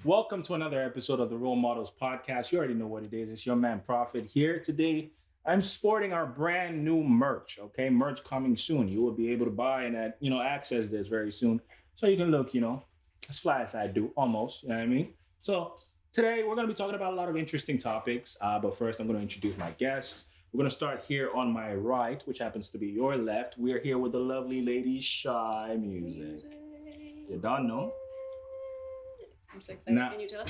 Welcome to another episode of the Role Models Podcast. You already know what it is. It's your man Prophet here. Today, I'm sporting our brand new merch. Okay, merch coming soon. You will be able to buy and access this very soon. So you can look, as fly as I do, almost. You know what I mean? So today we're going to be talking about a lot of interesting topics. But first, I'm going to introduce my guests. We're going to start here on my right, which happens to be your left. We're here with the lovely lady Shy Musiq. You don't know. I'm so excited. Can you tell?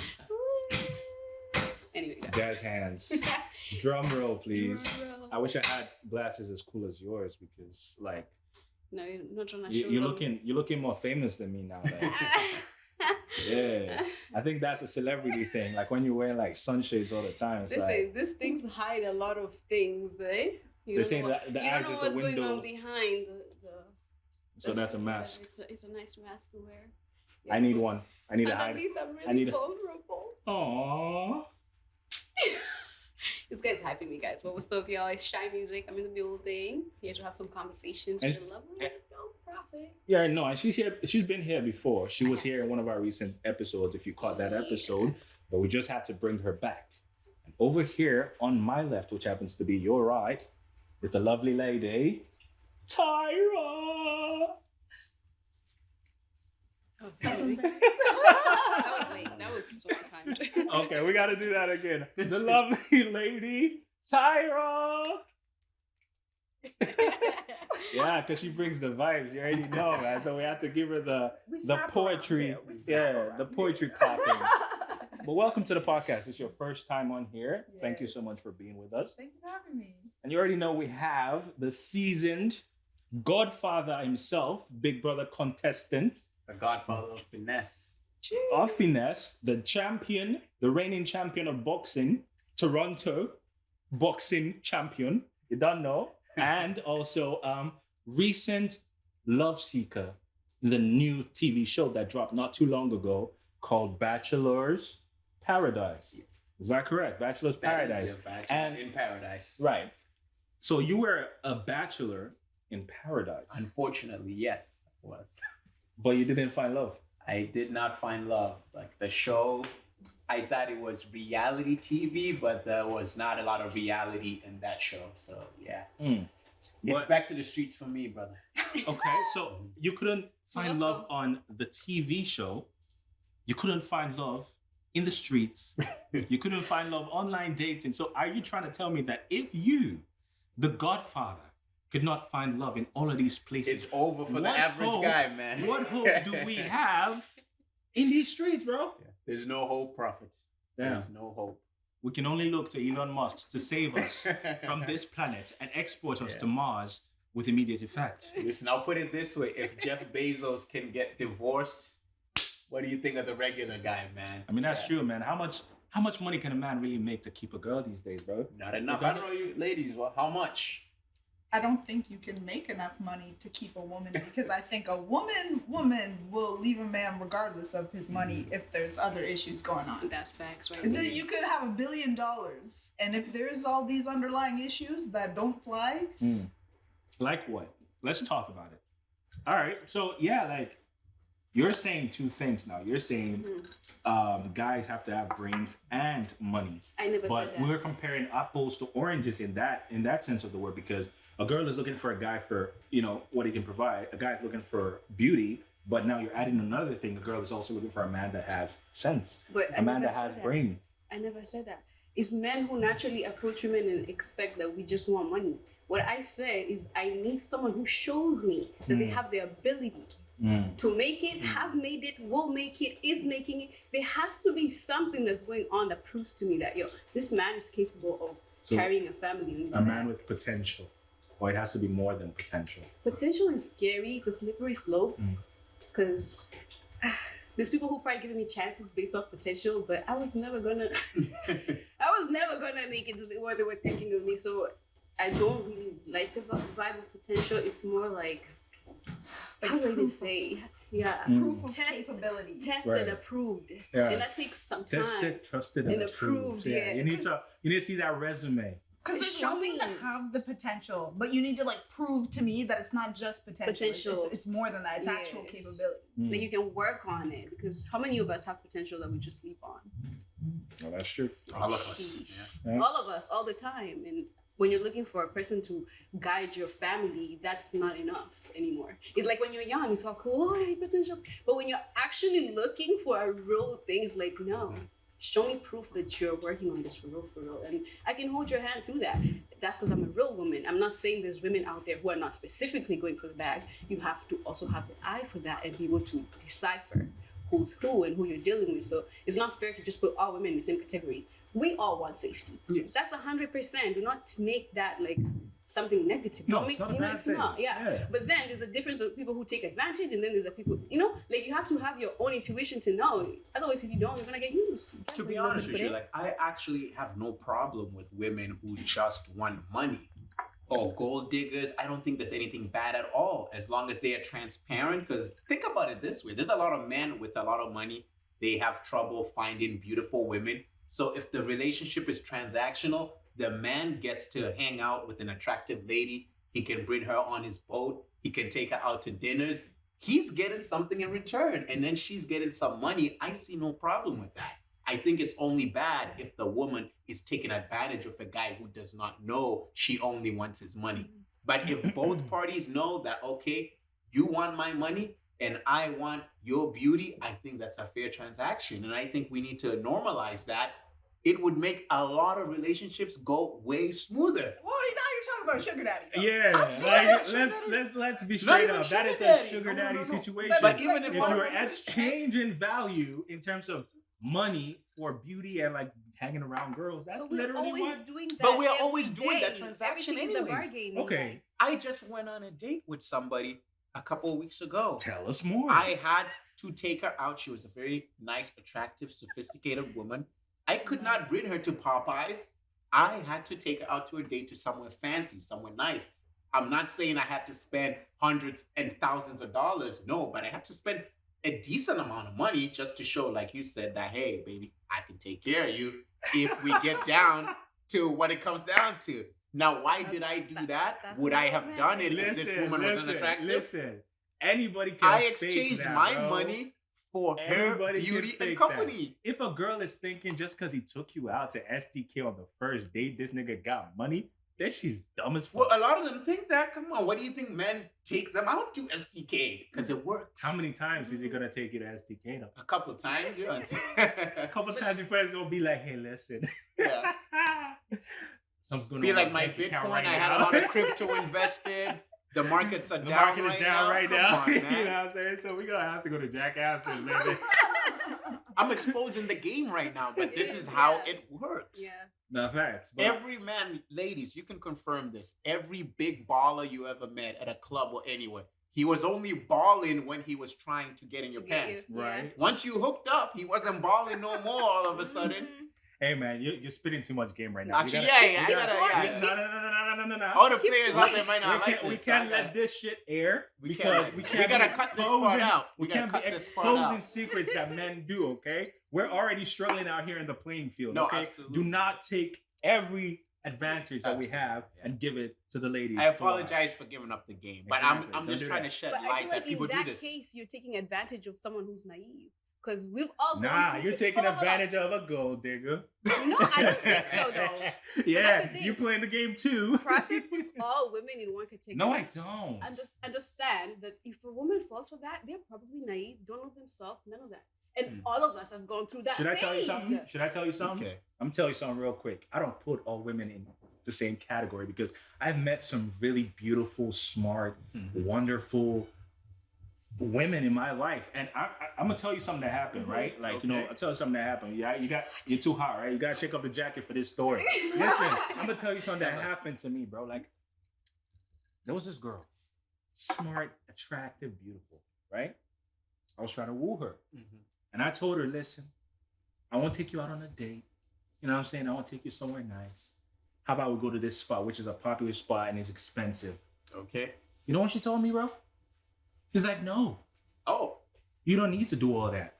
Anyway, guys. Jazz hands. Drum roll, please. Drum roll. I wish I had glasses as cool as yours because, like, no, you're not trying to show you're looking more famous than me now. Like, yeah, I think that's a celebrity thing. Like when you wear like sunshades all the time. It's these things hide a lot of things, eh? They say that the eyes is the window. You don't know what's going on behind the So that's a mask. It's a nice mask to wear. Yeah. I need one. I need to hide. I'm really vulnerable. Aww. This guy's hyping me, guys. But what's up, y'all? It's Shy Musiq. I'm in the building. Here to have some conversations with the lovely Prophet. Yeah, no, and she's here. She's been here before. She was here in one of our recent episodes, if you caught that episode. But we just had to bring her back. And over here on my left, which happens to be your right, is the lovely lady, Tyra. Oh, sorry. That was late. That was so timed. Okay, we got to do that again. The lovely lady, Tyra. Yeah, because she brings the vibes. You already know, man. So we have to give her the poetry. Yeah, the poetry clapping. But welcome to the podcast. It's your first time on here. Yes. Thank you so much for being with us. Thank you for having me. And you already know we have the seasoned Godfather himself, Big Brother contestant. The Godfather of Finesse. Of Finesse, the champion, the reigning champion of boxing, Toronto boxing champion. You don't know. And also recent Love Seeker, the new TV show that dropped not too long ago called Bachelor's Paradise. Is that correct? Bachelor's Paradise. And in Paradise. Right. So you were a bachelor in paradise. Unfortunately, yes, I was. But you didn't find love. I did not find love. Like the show, I thought it was reality TV, but there was not a lot of reality in that show. So yeah. It's back to the streets for me, brother. Okay, so you couldn't find love on the TV show. You couldn't find love in the streets. You couldn't find love online dating. So are you trying to tell me that if you, the Godfather, could not find love in all of these places, it's over for the average guy, man. What hope do we have in these streets, bro? Yeah. There's no hope, prophets. Yeah. There's no hope. We can only look to Elon Musk to save us from this planet and export us to Mars with immediate effect. Listen, I'll put it this way. If Jeff Bezos can get divorced, what do you think of the regular guy, man? I mean, that's true, man. How much money can a man really make to keep a girl these days, bro? Not enough. I don't know you ladies, well, how much? I don't think you can make enough money to keep a woman because I think a woman will leave a man regardless of his money if there's other issues going on. That's facts, right? You could have $1 billion, and if there's all these underlying issues that don't fly. Like what? Let's talk about it. All right. So yeah, like you're saying two things now. You're saying guys have to have brains and money. I never said that. But we're comparing apples to oranges in that sense of the word, because a girl is looking for a guy for, what he can provide. A guy is looking for beauty, but now you're adding another thing. A girl is also looking for a man that has sense. But a man that has brain. I never said that. It's men who naturally approach women and expect that we just want money. What I say is I need someone who shows me that they have the ability to make it, have made it, will make it, is making it. There has to be something that's going on that proves to me that, this man is capable of carrying a family. A man with potential. Or it has to be more than potential. Potential is scary. It's a slippery slope. Because there's people who probably giving me chances based off potential, but I was never gonna make it to where they were thinking of me. So I don't really like the vibe of potential. It's more like how do I even say? Yeah, proof of capability. Tested, approved, and that takes some time. Tested, trusted, and approved. Yeah, you need to see that resume. Because it's one thing to have the potential, but you need to like prove to me that it's not just potential. It's more than that. It's actual capability. Like you can work on it, because how many of us have potential that we just sleep on? Well, that's true. All of us. Yeah. All of us, all the time. And when you're looking for a person to guide your family, that's not enough anymore. It's like when you're young, it's all cool, oh, potential. But when you're actually looking for a real thing, it's like, no, show me proof that you're working on this for real. And I can hold your hand through that. That's because I'm a real woman. I'm not saying there's women out there who are not specifically going for the bag. You have to also have the eye for that and be able to decipher who's who and who you're dealing with. So it's not fair to just put all women in the same category. We all want safety. Yes. That's 100%. Do not make that like something negative. No, Don't it's make, not a bad it's thing. not. Yeah. But then there's a difference of people who take advantage, and then there's a people, like you have to have your own intuition to know. Otherwise, if you don't, you're gonna get used. To be honest with you, like I actually have no problem with women who just want money or gold diggers. I don't think there's anything bad at all as long as they are transparent. Because think about it this way: there's a lot of men with a lot of money. They have trouble finding beautiful women. So if the relationship is transactional, the man gets to hang out with an attractive lady. He can bring her on his boat. He can take her out to dinners. He's getting something in return, and then she's getting some money. I see no problem with that. I think it's only bad if the woman is taking advantage of a guy who does not know she only wants his money. But if both parties know that, okay, you want my money and I want your beauty, I think that's a fair transaction. And I think we need to normalize that. It would make a lot of relationships go way smoother. Well, now you're talking about sugar daddy. Though. Yeah, let's be straight up. That is a sugar daddy No. situation. But Even if like, you're exchanging value in terms of money for beauty and like hanging around girls, that's literally what. Doing that. But we are always doing that transaction Everything is a anyways. bargain. Okay, I just went on a date with somebody a couple of weeks ago. tell us more. I had to take her out. She was a very nice, attractive, sophisticated woman. I could not bring her to Popeyes. I had to take her out to a date to somewhere fancy, somewhere nice. I'm not saying I had to spend hundreds and thousands of dollars. No, but I had to spend a decent amount of money just to show, like you said, that, hey, baby, I can take care of you if we get down to what it comes down to. Now, why did I do that? Would I have done it if this woman wasn't attractive? Listen, anybody can I fake exchanged that, my bro. money for Everybody her can beauty and fake company. that. If a girl is thinking just because he took you out to STK on the first date, this nigga got money, then she's dumb as fuck. Well, a lot of them think that. Come on, what do you think men take them out to STK? Because it works. How many times is he gonna take you to STK though? A couple of times, yeah. A couple times before it's gonna be like, hey, listen. Yeah. Something's gonna Be like my bank account Bitcoin. right I had now. a lot of crypto invested. The markets are The down market is right down now. right Come now. on, You man. know what I'm saying? So we're gonna have to go to Jackasses, man. I'm exposing the game right now, but this is how Yeah. it works. Yeah. No facts. But Every man, ladies, you can confirm this. Every big baller you ever met at a club or anywhere, he was only balling when he was trying to get in your get pants. you. right. Once you hooked up, he wasn't balling no more all of a sudden. Mhm. Hey man, you're spitting too much game right now. Actually, You yeah, we I gotta, yeah. No. All the Keep players talking. out there might not like this. We so can't I let gotta- this shit air We because can't. we We can't gotta be cut this part out. We We gotta can't be cut this part exposing out. secrets that men do. Okay, we're already struggling out here in the playing field. No, okay, absolutely. do not take every advantage that we Absolutely, have yeah. and give it to the ladies. I to apologize for giving up the game, but Exactly. I'm Don't just do trying that. to shed But I light feel that like people in do that this. case, you're taking advantage of someone who's naive. Because we've all gone Nah, through you're it. taking Hold on. advantage of a gold digger. No, I don't think so, though. Yeah, that's the thing. you playing the game too. Prophet puts all women in one category. No, I don't. Understand that if a woman falls for that, they're probably naive, don't know themselves, none of that. And all of us have gone through that. Should I tell you phase. something? Should I tell you something? Okay. I'm telling you something real quick. I don't put all women in the same category because I've met some really beautiful, smart, wonderful women in my life, and I'm gonna tell you something that happened, right? Like, you know, I'll tell you something that happened. Yeah, you're too hot, right? You gotta take off the jacket for this story. Listen, I'm gonna tell you something that happened to me, bro. Like, there was this girl, smart, attractive, beautiful, right? I was trying to woo her, and I told her, listen, I want to take you out on a date. You know what I'm saying? I want to take you somewhere nice. How about we go to this spot, which is a popular spot and it's expensive? Okay. You know what she told me, bro? She's like, no, Oh. you don't need to do all that.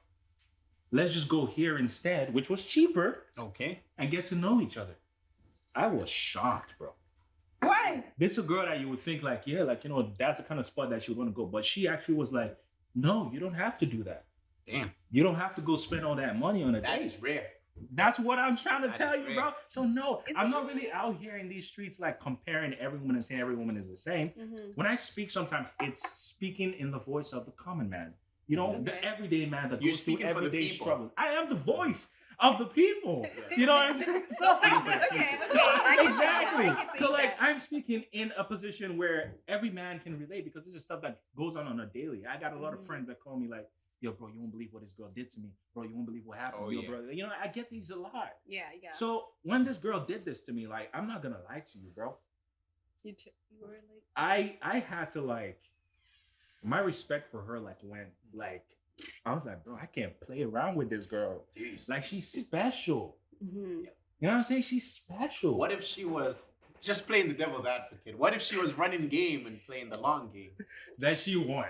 Let's just go here instead, which was cheaper, Okay. and get to know each other. I was shocked, bro. Why? This is a girl that you would think like, yeah, like, you know, that's the kind of spot that she would want to go. But she actually was like, no, you don't have to do that. Damn. You don't have to go spend all that money on a That date. is rare. That's what I'm trying to That tell is you, rare. bro. So no, It's I'm not okay. really out here in these streets like comparing every woman and saying every woman is the same. Mm-hmm. When I speak, sometimes it's speaking in the voice of the common man. You know, the Okay. everyday man that You're goes through speaking for the everyday people. struggles. I am the voice of the people. You know what I'm saying? So, okay. I can exactly. see that. I can see So like that. I'm speaking in a position where every man can relate because this is stuff that goes on a daily. I got a lot of friends that call me like, yo, bro, you won't believe what this girl did to me. Bro, you won't believe what happened. Oh, Yo, yeah. bro. You know, I get these a lot. Yeah. So when this girl did this to me, like, I'm not gonna lie to you, bro. You were like, I had to like, my respect for her like went like, I was like, bro, I can't play around with this girl. Jeez. Like she's special. mm-hmm. You know what I'm saying? She's special. What if she was just playing the devil's advocate? What if she was running game and playing the long game? That she won.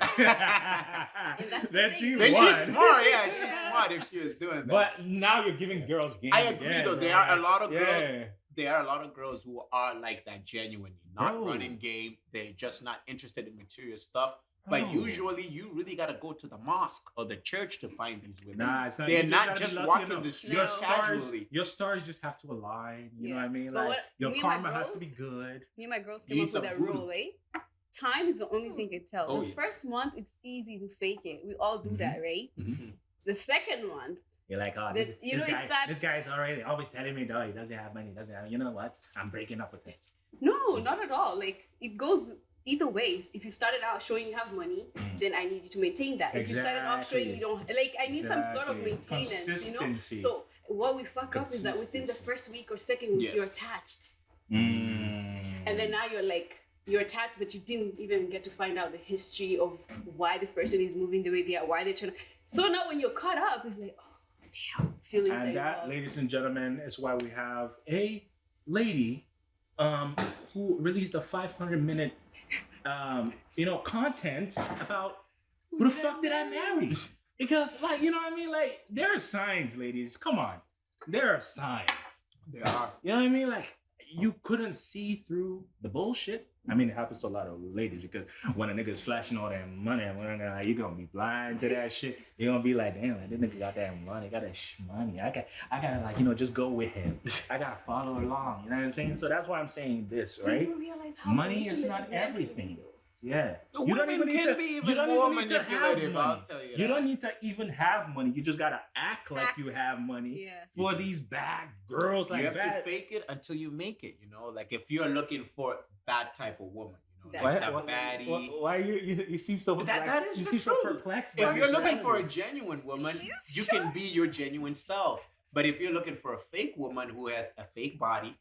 that's the That she thing. Then won. she's smart. Yeah, she's smart if she was doing that. But now you're giving girls game. I agree, again, though. bro. There are a lot of Yeah. girls. There are a lot of girls who are like that genuinely, not Bro. running game. They're just not interested in material stuff. But Bro. usually, you really gotta go to the mosque or the church to find these women. Nah, it's not. They're you not gotta be just lucky walking enough. the streets Your stars, casually. your stars just have to align. You know Yeah. what I mean? But Like what- your me and my karma has to be girls- good. Me and my girls You came need up with some a voodoo. rule, eh? Time is the only thing can tell. Oh, The yeah. first month, it's easy to fake it. We all do that, right? Mhm. The second month, You're like, oh, This- you know, it starts- this guy's already always telling me, though, he doesn't have money, doesn't have. You know what? I'm breaking up with him. no, not at all. Like it goes either ways. If you started out showing you have money, then I need you to maintain that. If you started off showing you don't, like I need some sort of Exactly. maintenance, you know. Consistency. So what we fuck up is that within the Consistency. first week or second week Yes. you're attached, Mm. and then now you're attached, but you didn't even get to find out the history of why this person is moving the way they are, why they're trying to. So now when you're caught up, it's like, oh damn, feelings are And that, involved. ladies and gentlemen, is why we have a lady who released a 500-minute content about who the fuck did I marry? Because, like, you know what I mean? Like, there are signs, ladies. Come on. There are signs. There are. You know what I mean? Like, you couldn't see through the bullshit. I mean, it happens to a lot of ladies because when a nigga is flashing all that money, you're gonna be blind to that shit. You're gonna be like, damn, like, this nigga got that money, got that money. I gotta like, just go with him. I gotta follow along. You know what I'm saying? So that's why I'm saying this, You right? don't realize how Money is manipulative not men can everything. be. Yeah. The women can be even more manipulative, I'll tell you You that. don't need to even have money. You just gotta act like Act. you have money Yeah. for these bad girls like You have that. to fake it until you make it, Like if you're looking for that type of woman, That Why, like type a of baddie. why you seem so That is you the seem so truth. perplexed? If by you're yourself. looking for a genuine woman, She's you can be your genuine self. But if you're looking for a fake woman who has a fake body,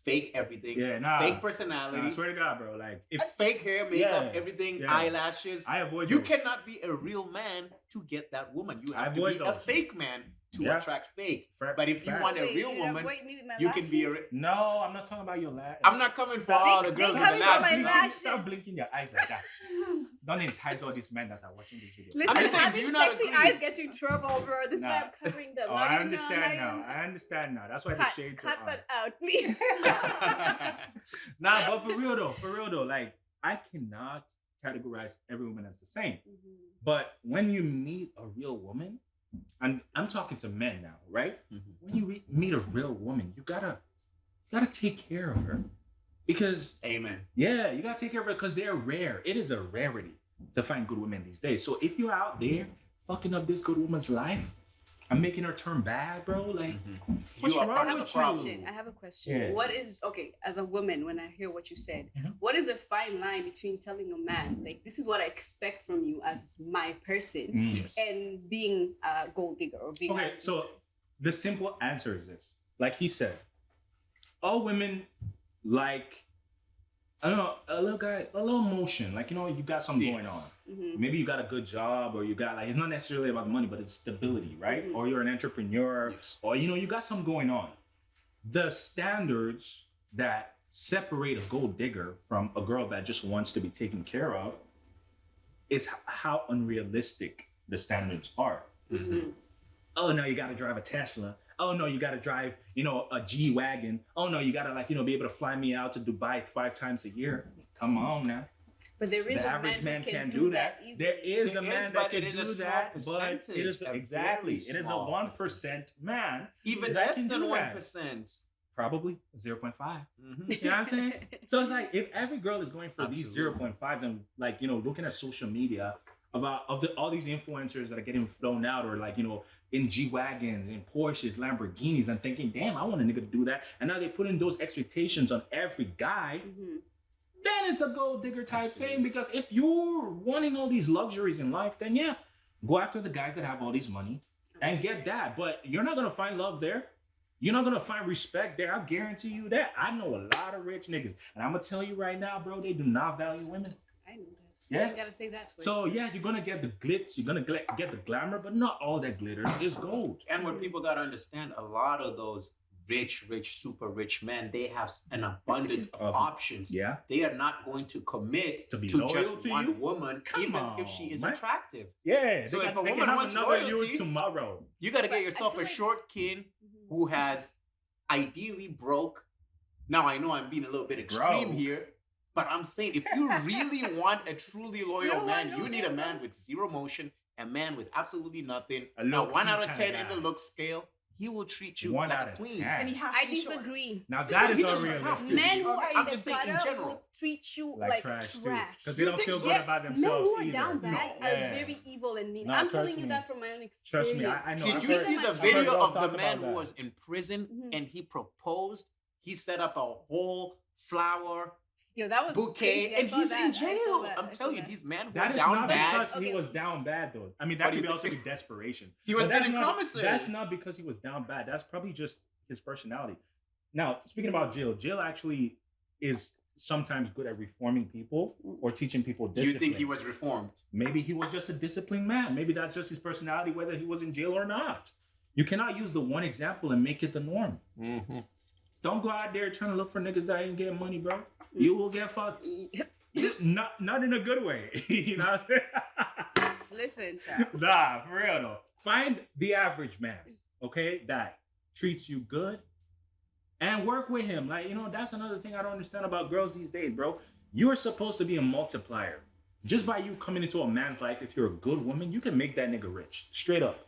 fake everything, Yeah, nah. fake Nah, personality, I swear to God, bro. Like if fake hair, makeup, Yeah, everything, yeah. eyelashes, I avoid you those. cannot be a real man to get that woman. You I have to avoid be a those. fake man to Yeah. attract fake. Fair- But if you facts. want a Wait, real you woman, avoid me with my you can be a. lashes? No, I'm not talking about your lash. I'm not coming for Stop- all the They girls with coming the for my lashes. lashes. Stop blinking your eyes like that. Don't entice all these men that are watching this video. Listen, I'm just saying, do having you not sexy agree? eyes get you in trouble, bro. This is why Nah. I'm covering them. Oh, Now I you know, understand now now. you- I understand now. That's why the Cut, shades cut are on. that out, please. Nah, but for real though, like I cannot categorize every woman as the same. But when you meet a real woman, and I'm talking to men now, right? Mhm. When you meet a real woman, you gotta take care of her, because Amen. yeah, you gotta take care of her because they're rare. It is a rarity to find good women these days. So if you're out there fucking up this good woman's life and making her turn bad, bro, like what's You are wrong part of with the you? problem. I have a question. Yeah. What is, okay, as a woman, when I hear what you said, Mhm. what is a fine line between telling a man, like, this is what I expect from you as my person, Mm. and being a gold digger or being Okay, a- so the simple answer is this. Like he said, all women like, I don't know, a little motion. Like, you got something going on. Yes. Mhm. Maybe you got a good job, or you got it's not necessarily about the money, but it's stability, right? Mhm. Or you're an entrepreneur, Yes. or you got something going on. The standards that separate a gold digger from a girl that just wants to be taken care of is how unrealistic the standards are. Mhm. Oh, now you got to drive a Tesla. Oh no, you gotta drive, a G-Wagon. Oh no, you gotta be able to fly me out to Dubai 5 times a year. Come on now. But there is The a average man who can can't do that. easily. There is a There man is, that but can it is a do small that, but it percentage, is a exactly. very It is a small 1% man. Even that less can than do that. 1%. Probably 0.5. Mm-hmm. You know what I'm saying? So it's like if every girl is going for these Absolutely. 0.5s and looking at social media about all these influencers that are getting flown out or in G-Wagons, in Porsches, Lamborghinis, and thinking, damn, I want a nigga to do that. And now they put in those expectations on every guy. Mm-hmm. Then it's a gold digger type thing, because if you're wanting all these luxuries in life, then yeah, go after the guys that have all these money and get that. But you're not gonna find love there. You're not gonna find respect there. I guarantee you that. I know a lot of rich niggas, and I'm gonna tell you right now, bro, they do not value women. I know that. Yeah. You gotta say that twice. So yeah, you're gonna get the glitz, you're gonna get the glamour, but not all that glitters is gold. And what people gotta understand, a lot of those rich, super rich men, they have an abundance of options. Yeah. They are not going to commit To be to loyal just to one you? woman, Come even on, if she is man. attractive. Yeah. So they if a can woman have wants another you loyalty, tomorrow. You gotta But get I yourself feel a like- short kin who has ideally broke. Now I know I'm being a little bit extreme Broke. here, but I'm saying if you really want a truly loyal No, I man, know you need that, a man bro. with zero motion, a man with absolutely nothing. A Now low-key 1 out of kinda 10 in guy. the look scale, he will treat you 1 like out a of queen. 10. And he has I to be short. disagree. Now that is Specifically, unrealistic. Men who are I'm in just the saying in gutter general. will treat you Like like trash too, trash. because they don't think feel so? good Yeah, about men themselves who are either. down bad No. are Yeah. very evil and mean. No, I'm trust telling you me. that from my own experience. Trust me, I know. Did I've you heard- see I've the heard video girls of the talk man about who that. was in prison Mhm. and he proposed? He set up a whole flower Yo, that was bouquet crazy. I and saw he's that. in I saw jail. that. I'm I saw telling you, that. these men who That are is down not bad. because he Okay. was down bad, though. I mean, that What do could you also be think? desperation. He was But that's getting not- commissary. That's not because he was down bad. That's probably just his personality. Now, speaking about Jill actually is sometimes good at reforming people or teaching people You discipline. think he was reformed? Maybe he was just a disciplined man. Maybe that's just his personality, whether he was in jail or not. You cannot use the one example and make it the norm. Mm-hmm. Don't go out there trying to look for niggas that ain't getting money, bro. You will get fucked. Not in a good way. You know what I'm saying? Listen, child. Nah, for real though. Find the average man, okay, that treats you good and work with him. That's another thing I don't understand about girls these days, bro. You're supposed to be a multiplier. Just by you coming into a man's life, if you're a good woman, you can make that nigga rich. Straight up.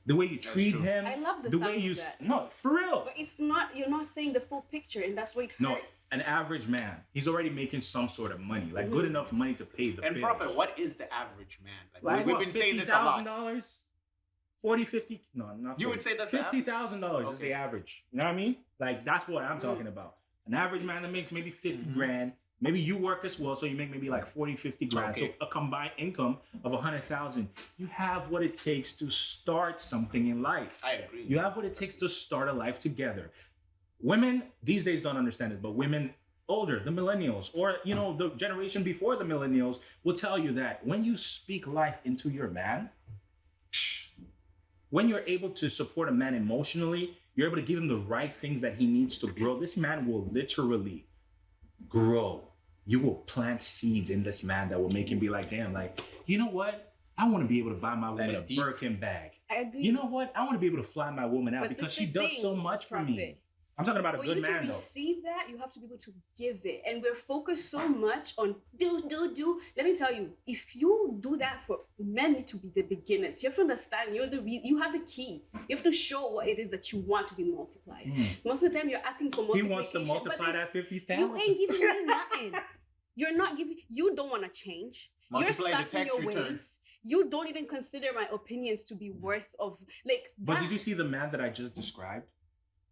The way you treat true. him, I love the the sound way of you that. no, for real. But it's not, you're not saying the full picture, and that's why it No, hurts. an average man, he's already making some sort of money, like good enough money to pay the And bills. Prophet, what is the average man? Like we've what, been saying this a lot. $50,000? 40, 50, no, not 40. You would say that's the $50,000 is Okay. the average. You know what I mean? Like that's what I'm talking about. An average man that makes maybe 50 grand. Maybe you work as well, so you make maybe like 40, 50 grand. Okay. So a combined income of 100,000. You have what it takes to start something in life. I agree. You have what it takes to start a life together. Women these days don't understand it, but women older, the millennials, or the generation before the millennials will tell you that when you speak life into your man, when you're able to support a man emotionally, you're able to give him the right things that he needs to grow. This man will literally grow. You will plant seeds in this man that will make him be like, damn, like, you know what? I want to be able to buy my woman is a deep. Birkin bag. I agree. You know what? I want to be able to fly my woman out But because that's she the does thing, so much for me. Prophet. I'm talking about a For good you to man, though. receive that, you have to be able to give it. And we're focused so much on do. Let me tell you, if you do that for men, need to be the beginners. You have to understand you have the key. You have to show what it is that you want to be multiplied. Most of the time, you're asking for He multiplication. wants to multiply but that it's- 50,000. You ain't giving me nothing. You're not giving. You don't want to change. Multiply the You're stuck in tax your return. ways. You don't even consider my opinions to be worth of like. But that- did you see the man that I just described?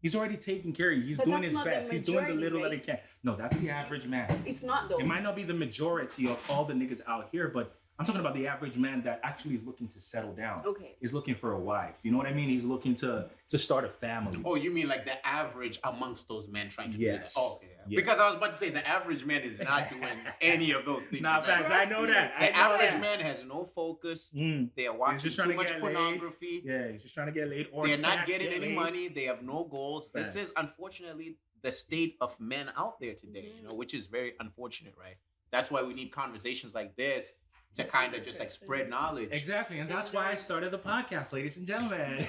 He's already taking care of you. He's But doing that's his not the best. He's doing the majority, little that he right? can. No, that's the average man. It's not though. It might not be the majority of all the niggas out here, but I'm talking about the average man that actually is looking to settle down. Okay. He's looking for a wife. You know what I mean? He's looking to start a family. Oh, you mean like the average amongst those men trying to Yes. do that? Oh, okay. Yes. Because I was about to say the average man is not doing any of those things. Nah, facts. I know that. I The know average that. man has no focus. Mm. They are He's watching just too trying to much get laid. pornography. Yeah, he's just trying to get laid. Or They're not can't getting get any laid. money. They have no goals. This Facts. is unfortunately the state of men out there today, which is very unfortunate, right? That's why we need conversations like this to kind of just like spread knowledge. Exactly, and that's why I started the podcast, ladies and gentlemen.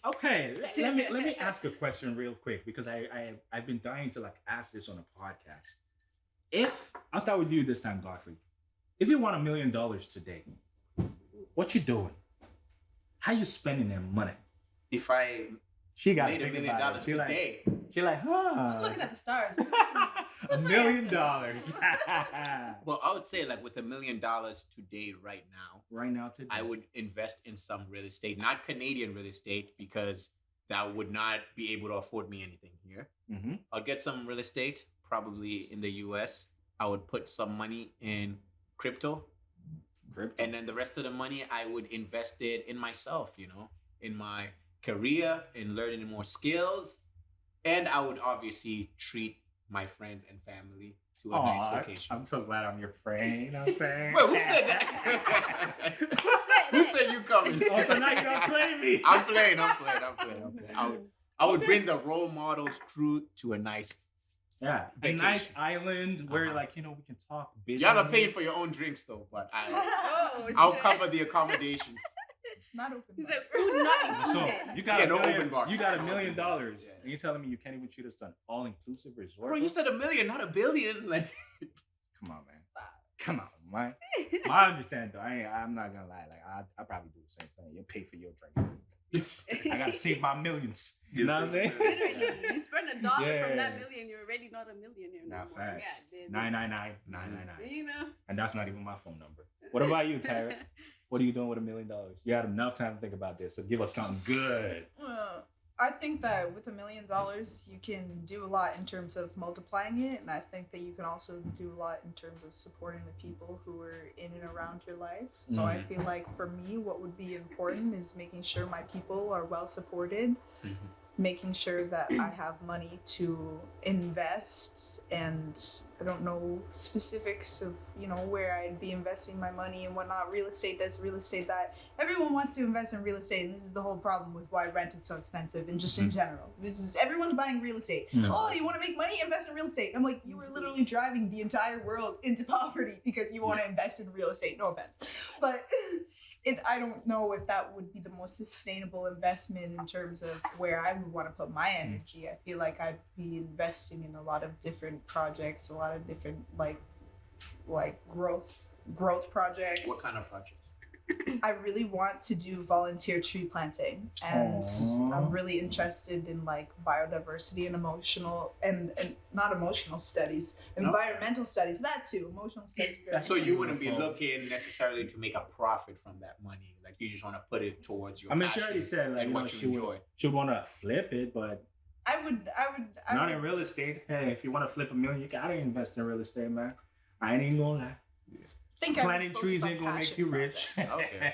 Okay, let me ask a question real quick because I've been dying to like ask this on a podcast. If I'll start with you this time, Godfrey. If you won $1 million today, what you doing? How you spending that money? If I She got made $1 million today, She like, I'm looking at the stars. $1 million. well, I would say like with $1 million today, right now, Right now today. I would invest in some real estate, not Canadian real estate, because that would not be able to afford me anything here. Mm-hmm. I'll get some real estate, probably in the US. I would put some money in crypto. And then the rest of the money, I would invest it in myself, you know, in my career, in learning more skills. And I would obviously treat my friends and family to a nice vacation. I'm so glad I'm your friend. You know what I'm saying? Wait, who said that? Who said you coming? Oh, so now you don't play me. I'm playing. I would bring the role models crew to a nice vacation. A nice island where like, you know, we can talk business. Y'all are paying for your own drinks though, but I'll cover the accommodations. Not open. He said food not So included. you got no open bar. You got $1 million, and you're telling me you can't even treat us to an all-inclusive resort? Bro, you said $1 million, not $1 billion. Like, come on, man. Come on, man. I understand though. I'm not gonna lie. Like I probably do the same thing. You pay for your drinks. I gotta save my millions. You know what I'm saying? Literally, you spend $1 Yeah. from that $1 million, you're already not a millionaire no Not more. facts. Yeah, 999. you know. And that's not even my phone number. What about you, Tyra? What are you doing with $1 million? You had enough time to think about this, so give us something good. I think that with $1 million, you can do a lot in terms of multiplying it, and I think that you can also do a lot in terms of supporting the people who are in and around your life. So I feel like for me, what would be important is making sure my people are well supported, making sure that I have money to invest, and I don't know specifics of, you know, where I'd be investing my money and whatnot. Real estate this, real estate that. Everyone wants to invest in real estate, and this is the whole problem with why rent is so expensive and just in general. Everyone's buying real estate. Oh, you want to make money? Invest in real estate. I'm like, you were literally driving the entire world into poverty because you want to invest in real estate. No offense. But I don't know if that would be the most sustainable investment in terms of where I would want to put my energy. I feel like I'd be investing in a lot of different projects, a lot of different like growth projects. what kind of projects? I really want to do volunteer tree planting, and I'm really interested in like biodiversity and emotional and not emotional studies, environmental studies. That too, emotional studies. So you wouldn't be looking necessarily to make a profit from that money. Like you just want to put it towards your. I mean, she passion already said like and you know, what you enjoy. she would want to flip it, but I would not in real estate. Hey, if you want to flip $1 million, you gotta invest in real estate, man. I ain't gonna lie. think planting trees ain't gonna make you rich. Okay.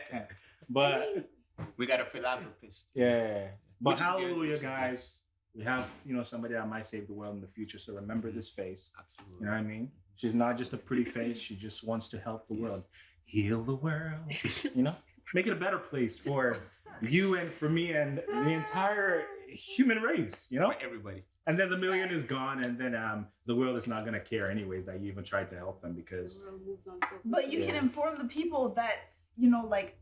But we got a philanthropist. yeah. But Which is good, hallelujah, which is guys. We have, somebody that might save the world in the future. So remember this face. Absolutely. You know what I mean? She's not just a pretty face. She just wants to help the world. Heal the world. Make it a better place for you and for me and the entire human race, For everybody. And then the $1 million is gone, and then the world is not gonna care anyways that you even tried to help them because. The world moves on so But you can inform the people that like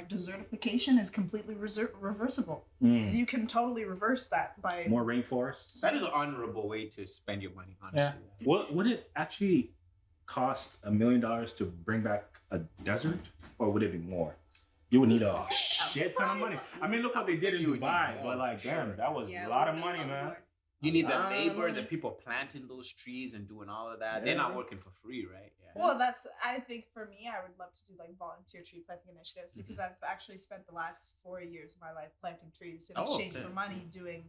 desertification is completely reversible. You can totally reverse that by More rainforests. That is an honorable way to spend your money, honestly. Yeah. Would it actually cost $1 million to bring back a desert, or would it be more? You would need a shit ton of money. I mean, look what they did in Dubai, but like, damn, that was a lot of money, man. You need the labor, the people planting those trees and doing all of that. They're not working for free, right? Yeah. Well, I think for me, I would love to do like volunteer tree planting initiatives because I've actually spent the last 4 years of my life planting trees in exchange for money, doing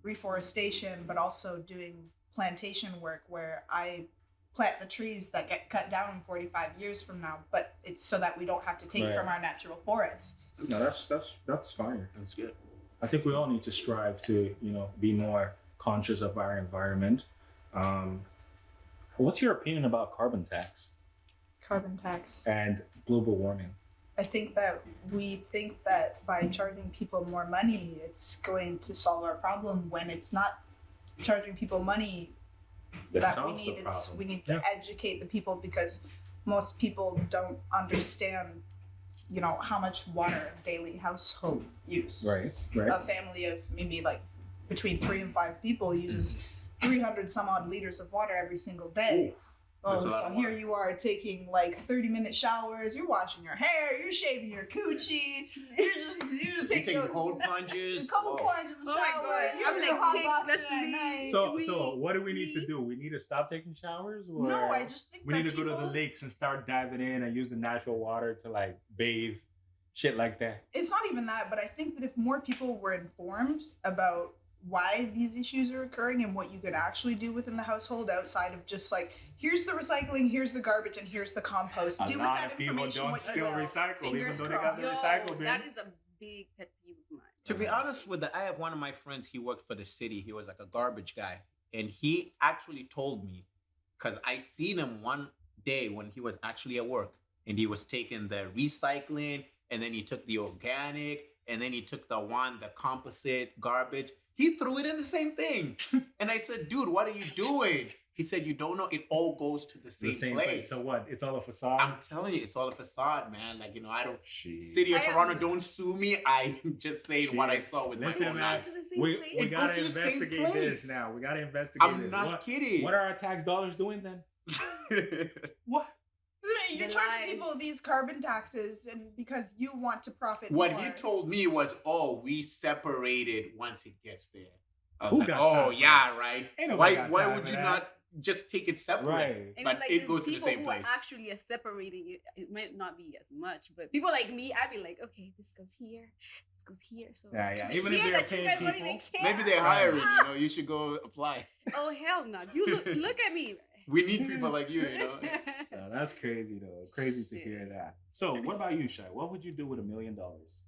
reforestation, but also doing plantation work where I plant the trees that get cut down in 45 years from now, but it's so that we don't have to take from our natural forests. No, that's fine. That's good. I think we all need to strive to, be more conscious of our environment. What's your opinion about carbon tax? Carbon tax. And global warming? I think that we think that by charging people more money, it's going to solve our problem when it's not charging people money. We need to educate the people because most people don't understand you know, how much water daily household use. Right. A family of maybe like between 3 and 5 people uses 300 some odd liters of water every single day. So here you are taking like 30-minute showers. You're washing your hair. You're shaving your coochie. You're taking cold plunges. Cold plunges. Oh my God. You're I'm in like, hot take box that at to me. night. So what do we need to do? We need to stop taking showers, or No, I just think we need to go to the lakes and start diving in and use the natural water to like bathe, shit like that. It's not even that, but I think that if more people were informed about why these issues are occurring and what you could actually do within the household outside of just like, here's the recycling, here's the garbage, and here's the compost. A Do with lot that of people information don't what you still will. recycle, even Fingers though they got the crossed. recycle bin. That is a big pet peeve of mine. To be honest with I have one of my friends, he worked for the city. He was like a garbage guy. And he actually told me, because I seen him one day when he was actually at work, and he was taking the recycling, and then he took the organic, and then he took the composite garbage. He threw it in the same thing. And I said, dude, what are you doing? He said, you don't know, it all goes to the same place. So what? It's all a facade? I'm telling you, it's all a facade, man. Like, you know, I don't... Shit. City of Toronto, don't sue me. I'm just saying what I saw with Listen, my own man, eyes. we It gotta goes to the same investigate this place. now. We gotta investigate I'm this. not kidding. What are our tax dollars doing then? What? You're The charging lies. people these carbon taxes, and because you want to profit What more. he told me was, oh, we separated once it gets there. I was Who like, got time oh, for yeah, right. Ain't nobody got Why time would for you that. not just take it separate? Right. And But it's like it these goes to the people same who place. are actually separating it. It might not be as much, but people like me, I'd be like, okay, this goes here, this goes here. So Yeah. to Even if hear they're that you paying guys don't people, even care. Maybe they're hiring, you know, you should go apply. Oh hell no! You look at me. We need people like you, you know. Yeah, that's crazy though. Crazy to Shit. hear that. So what about you, Shai? What would you do with $1 million?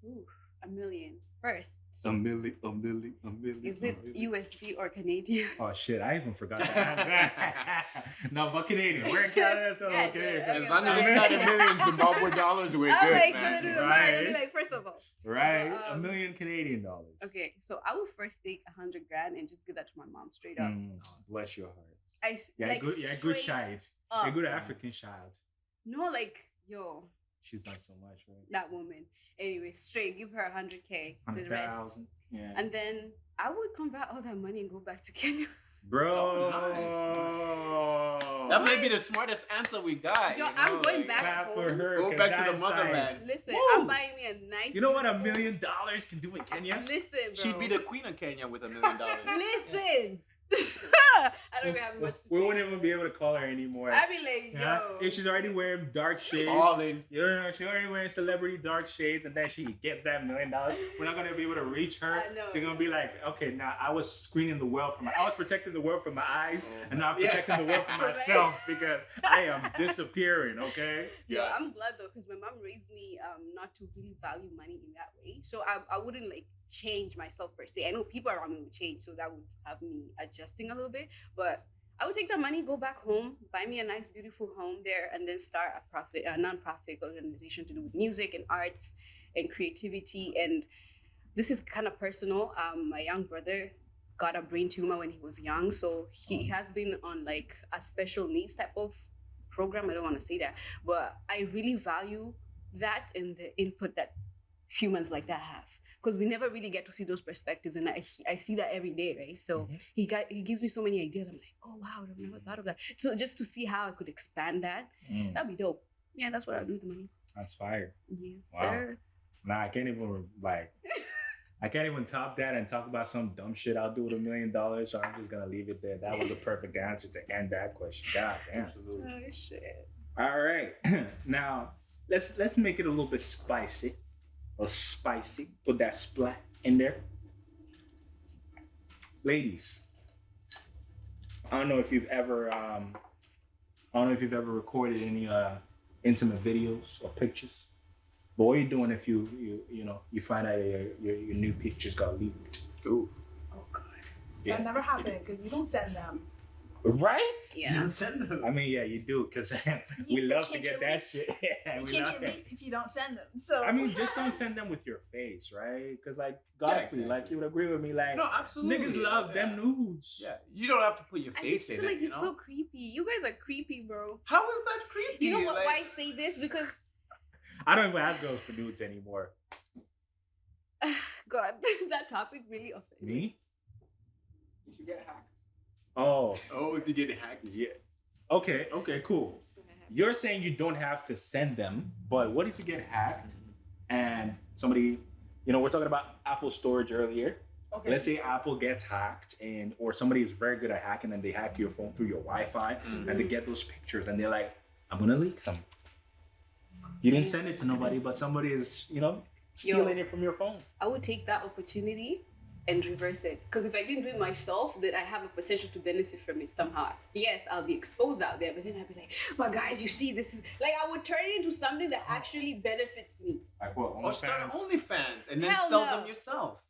Ooh, $1 million. First, A million. is it USD or Canadian? Oh shit! I even forgot to add that. No, but Canadian. We're in Canada, so Yeah, Canadian. yeah, As okay, long as it's not a million Zimbabwe dollars, we're I'm good, like, man. no, Right. I'd be like, first of all, Right, Well, $1 million Canadian dollars. okay, so I would first take $100,000 and just give that to my mom straight up. Bless your heart. Yeah, Yeah, good child. up. A good African child. No, like, yo, She's done so much, right? that woman. Anyway, straight, give her $100K, the rest. 100,000. Yeah. And then I would convert all that money and go back to Kenya. Bro. That may be the smartest answer we got. Yo, you know, I'm going like, back Clap for home. her. Go 'cause back to the that's like- motherland. Listen, Woo! I'm buying me a nice. You know what $1 beautiful- million can do in Kenya? Listen, bro. She'd be the queen of Kenya with $1 million. Listen. I don't even have much to We say. wouldn't even be able to call her anymore. I'd be like, yo. Yeah? If she's already wearing dark shades, All in. you know, she's already wearing celebrity dark shades, and then she get that $1 million. We're not gonna be able to reach her. I know. She's gonna be like, okay, now I was screening the world I was protecting the world from my eyes, Oh and now I'm my- protecting the world from Right. myself because I am disappearing. Okay. Yo, Yeah. I'm glad though, because my mom raised me not to really value money in that way. So I wouldn't like change myself per se. I know people around me would change, so that would have me adjusting a little bit. But I would take that money, go back home, buy me a nice, beautiful home there, and then start a non-profit organization to do with music and arts and creativity. And this is kind of personal. My young brother got a brain tumor when he was young, so he has been on like a special needs type of program. I don't want to say that, but I really value that and the input that humans like that have, because we never really get to see those perspectives, and I see that every day, right? So he gives me so many ideas. I'm like, oh wow, I've never thought of that. So just to see how I could expand that, that'd be dope. Yeah, that's what I'll do with the money. That's fire. Yes, Wow. sir. Nah, I can't even I can't even top that and talk about some dumb shit I'll do with $1 million. So I'm just gonna leave it there. That was a perfect answer to end that question. God damn. Absolutely. Oh shit. All right. Now let's make it a little bit spicy. Or spicy. Put that splat in there. Ladies, I don't know if you've ever recorded any intimate videos or pictures. But what are you doing if you find out your new pictures got leaked? Ooh. Oh god. Yeah. That never happened because you don't send them. Right? You Yeah. don't send them. I mean, yeah, you do, because we You love to can't get get that leaked. shit. You We can't love get it. leaked if you don't send them. So I mean, just don't send them with your face, right? Because like Godfrey, exactly. like you would agree with me, like No, absolutely. niggas love them nudes. Yeah, you don't have to put your I face just in feel like it. You you're know? so creepy. You guys are creepy, bro. How is that creepy? You know what, Like, why I say this? Because I don't even ask girls for nudes anymore. God, that topic really offended Me? You should get hacked. Oh, If you get hacked. yeah. Okay, cool. You're saying you don't have to send them, but what if you get hacked and somebody, we're talking about Apple storage earlier. Okay. Let's say Apple gets hacked or somebody is very good at hacking and they hack your phone through your Wi-Fi and they get those pictures and they're like, I'm going to leak them. You didn't send it to nobody, but somebody is, stealing it from your phone. I would take that opportunity and reverse it. Because if I didn't do it myself, then I have a potential to benefit from it somehow. Yes, I'll be exposed out there, but then I'd be like, but guys, you see, this is... Like, I would turn it into something that actually benefits me. Like what? Or start OnlyFans and then Hell sell no. them yourself.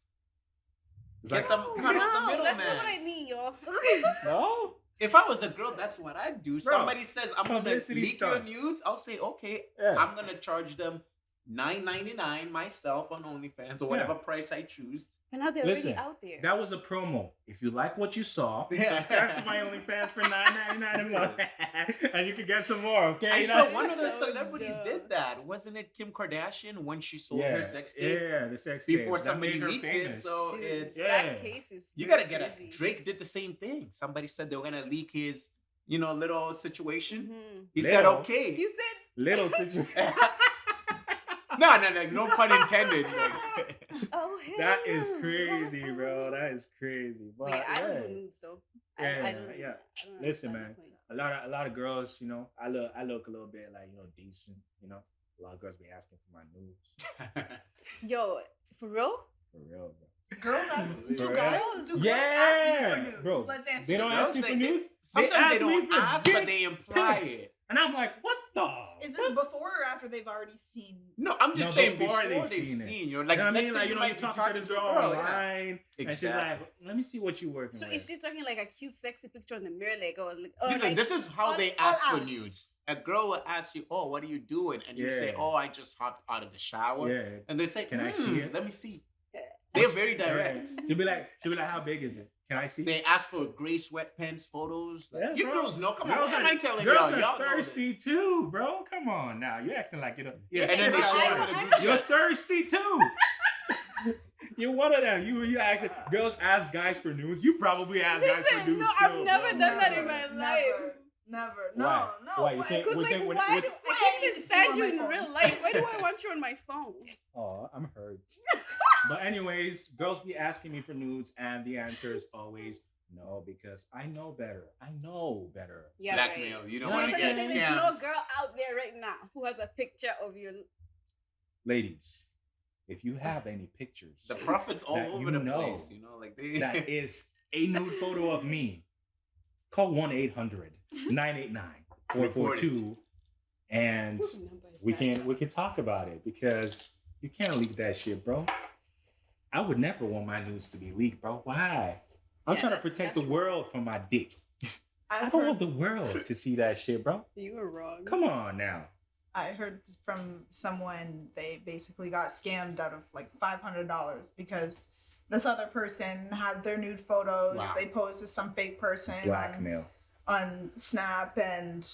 It's Get like, them cut out the No, that's not what middleman. I mean, y'all. no? If I was a girl, that's what I'd do. Bro, Somebody says I'm gonna publicity leak your stunt. nudes, I'll say okay. Yeah. I'm gonna charge them $9.99 myself on OnlyFans or whatever price I choose. And now they're Listen, already out there. that was a promo. If you like what you saw, subscribe to my OnlyFans for $9.99 a month, and you can get some more. Okay? I You saw know? one of the So celebrities dumb. did that. Wasn't it Kim Kardashian when she sold her sex tape? Yeah, the sex tape. Before That somebody made her leaked it, famous. so Shoot, it's Yeah. that case is you very gotta get crazy. it. Drake did the same thing. Somebody said they were gonna leak his, little situation. He said Little? okay. You said Little situation. No pun intended. oh hell That is no. crazy, bro. That is crazy. But Wait, I don't do nudes though. I Yeah, don't, yeah. I don't Listen, understand man. the point. A lot of girls, I look a little bit like, decent, A lot of girls be asking for my nudes. Yo, for real? For real, bro. Girls ask. Do For guys? real? Do girls ask you Yeah, for nudes? bro. Let's answer They this. don't Girls, ask you for They- nudes? Sometimes they ask me don't for ask, dick but they imply pics. it. And I'm like, what the? Is this before or after they've already seen? No, I'm just No, saying before before they've they've seen seen. it. Like, You know what I let's mean? say Like, you you're might be talking to this girl yeah. online, and she's Exactly. like, let me see what you working So with. is she talking like a cute, sexy picture in the mirror, like, Listen, like, this is how all- they all ask for out. nudes. A girl will ask you, "Oh, what are you doing?" And you say, Yeah. "Oh, I just hopped out of the shower." Yeah. And they say, Can I see it? Let me see. Yeah. They're very direct. She'll be like, how big is it? Can I see? They ask for gray sweatpants photos. Yeah, you bro. girls know. Come on, Girls what am I telling girls y'all? are Y'all know thirsty this. too, bro. Come on now. You're acting like you're Yes, And then they sir. show I- up in the I- group You're chat. thirsty too. You're one of them. You asking girls ask guys for news. You probably ask guys for Listen, news no, too. I've never bro. done that in my life. Never. No, Why? no. Why? You think- Because With like, them- with- why with- do, Why I can't I need even to see stand on you my in phone? real life. Why do I want you on my phone? Oh, I'm hurt. But anyways, girls be asking me for nudes, and the answer is always no, because I know better. I know better. Yeah, Blackmail. right. You don't So Yeah, you're want to trying get to say there's scammed. no girl out there right now who has a picture of your... Ladies, if you have any pictures The profits all that over you the know place. Like they. that is a nude photo of me, call 1-800-989-4442, and Whose number is we that? can talk about it, because you can't leak that shit, bro. I would never want my nudes to be leaked, bro. Why? I'm Yeah, trying to that's- protect that's the world from my dick. I I've don't heard, want the world to see that shit, bro. You were wrong. Come on now. I heard from someone they basically got scammed out of like $500 because this other person had their nude photos. Wow. They posed as some fake person Blackmail. on Snap, and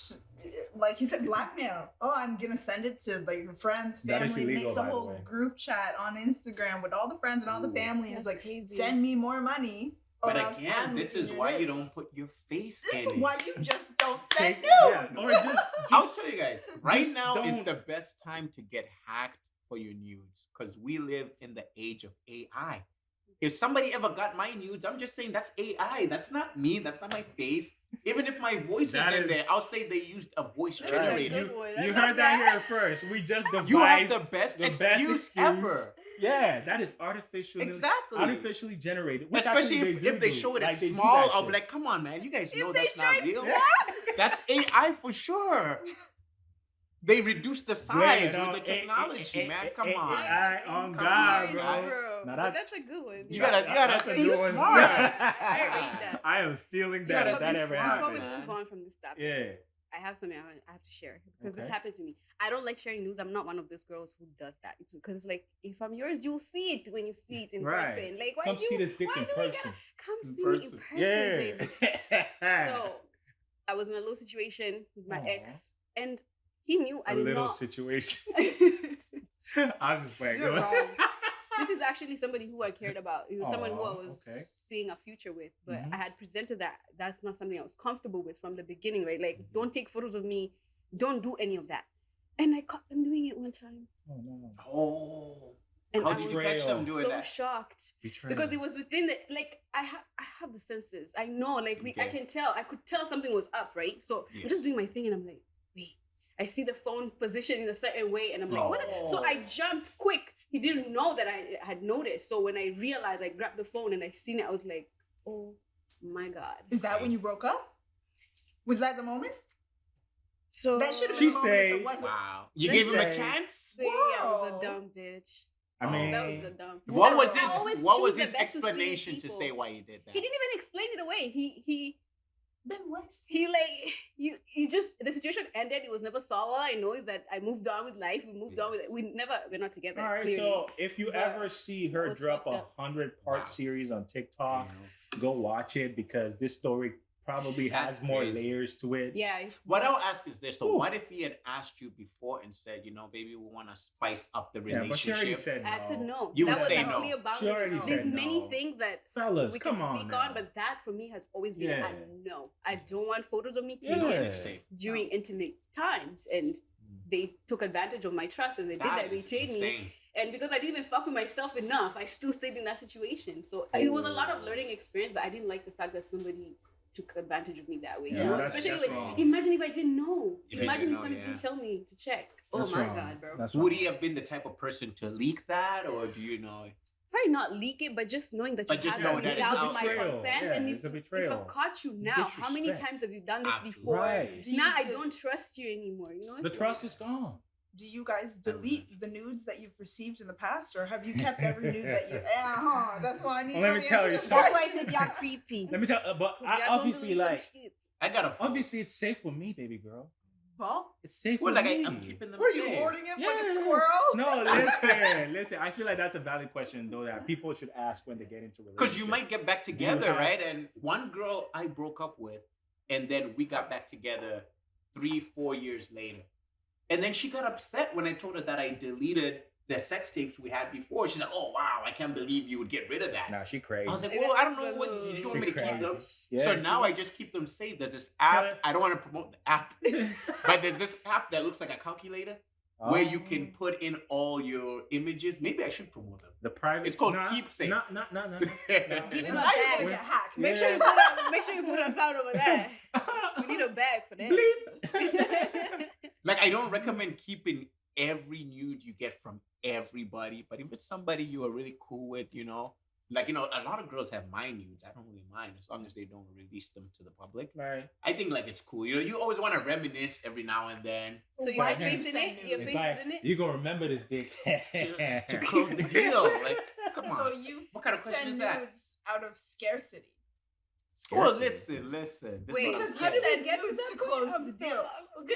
like he said, blackmail. Oh, I'm gonna send it to like your friends, That is family. illegal, Makes a by the whole way. group chat on Instagram with all the friends and all the Ooh. family. And That's it's like, crazy. send me more money. or But else again, I'm this leaking is your why you nudes. don't put your face This in is it. why you just don't send Yeah, nudes. or just I'll tell you guys, right Just now is don't- the best time to get hacked for your nudes, because we live in the age of AI. If somebody ever got my nudes, I'm just saying that's AI. That's not me. That's not my face. Even if my voice That is in is- there, I'll say they used a voice That's generator. good one. You That's heard that not here first. We just devised You have the best the best excuse ever. Yeah, that is artificially Exactly. generated. Which Especially actually if they show it Like, in they do small, that I'll shit. be like, come on, man. You guys If know they that's show not it real. small- That's AI for sure. They reduced the size no, with the technology, man. Come on. AI on Come God, on, bro. guys. Now But that- that's a good one. You gotta That's a think good one. smart. I rate that. I am stealing You that gotta if that think ever smart, Before we happens. man. move on from this topic, Yeah. I have something I have to share because this Okay. happened to me. I don't like sharing news. I'm not one of those girls who does that. Because it's like, if I'm yours, you'll see it when you see it in Right. person. Like, why Come do see this dick why in do we gotta person. come In see me in person. person, baby? Yeah. So I was in a low situation with my Aw. ex, and He knew I a did little not. situation. I'm just playing. You're wrong. This is actually somebody who I cared about. It was someone who I Aw, was okay. seeing a future with, but Mhm. I had presented that that's not something I was comfortable with from the beginning, right? Like, don't take photos of me, don't do any of that. And I caught them doing it one time, Oh no. Oh. and How I did was you catch them doing so that? shocked Betrayal. because it was within the like I have the senses. I know, like I Okay. can tell. I could tell something was up, right? So I'm Yes. just doing my thing, and I'm like, wait. I see the phone positioned in a certain way, and I'm like, what? So I jumped quick. He didn't know that I had noticed. So when I realized, I grabbed the phone and I seen it, I was like, oh my God. Is that when you broke up? Was that the moment? So That should have She been the moment if stayed. it wasn't. Wow. You Let's gave him a just chance? say I was Whoa. a dumb bitch. I mean, That was the dumb. What was I his always what was choose the his best to see explanation to people. say why you did that? He didn't even explain it away. He Then what's like you just the situation ended. It was never solved. All I know is that I moved on with life. We moved on with it. We're not together. all right. Clearly. So if you But ever see her that was drop fucked up. 100-part Wow. series on TikTok, go watch it because this story probably That's has more crazy. layers to it. Yeah. It's What I'll ask is this: so, Ooh. what if he had asked you before and said, you know, baby, we want to spice up the Yeah, relationship? but she already said no. I said no. You that would was say a no. clear She boundary. already There's said many no. things that Fellas, we can come on speak now. on, but that for me has always been Yeah. a no. I don't want photos of me Yeah. taken Sixtape. during intimate times, and they took advantage of my trust, and they did that. They is betrayed me, insane. and because I didn't even fuck with myself enough, I still stayed in that situation. So it was a lot of learning experience, but I didn't like the fact that somebody took advantage of me that way. Yeah, you know, that's especially like wrong. imagine if I didn't know. If you Imagine didn't if know, somebody yeah. didn't tell me to check. Oh That's my wrong. God, bro. That's Would wrong. he have been the type of person to leak that, or do you know? Probably not leak it, but just knowing that But you just have know it that it's without out my there. consent. Yeah, And it's a if betrayal. I've caught you now, how many Disrespect. times have you done this Absolutely. before? Right. Do you Now I de- don't trust you anymore. You know, The it's trust like- is gone. Do you guys delete the nudes that you've received in the past, or have you kept every nude that you? That's why I need. Well, let to me know tell the you answer to this That's something. why I question. said y'all creepy. Let me tell. But 'Cause y'all don't obviously, believe them like, shit. I got a. obviously, it's safe with me, baby girl. Well, It's safe Well, with like me. I'm keeping them were you safe. hoarding it like a Yeah. squirrel? No, listen. I feel like that's a valid question though that people should ask when they get into relationships. Because you might get back together, have- right? And one girl I broke up with, and then we got back together 3-4 years later. And then she got upset when I told her that I deleted the sex tapes we had before. She's like, "Oh wow, I can't believe you would get rid of that." Nah, she crazy. I was like, Like, "Well, I don't that's know a what little- you want me to keep Crazy. them." Yeah, So she- now I just keep them saved. There's this app. Tell her- I don't want to promote the app, but there's this app that looks like a calculator where you can put in all your images. Maybe I should promote them. the private. It's called nah, Keepsake. Nah. Give Now it you're a gonna bag. get hacked. Make sure you put us out over there. We need a bag for that. Like, I don't recommend keeping every nude you get from everybody, but if it's somebody you are really cool with, you know, like, you know, a lot of girls have my nudes. I don't really mind as long as they don't release them to the public. Right. I think like it's cool. You know, you always want to reminisce every now and then So your Right. face in it? Your It's face like, is in it? you gonna remember this dick. to close the deal. Like, come on. So you What kind of question send is that? nudes out of scarcity. Oh, Scarcity. listen. This Wait, is what I'm Because how you did saying. we said get to nudes that to point? close I'm the so-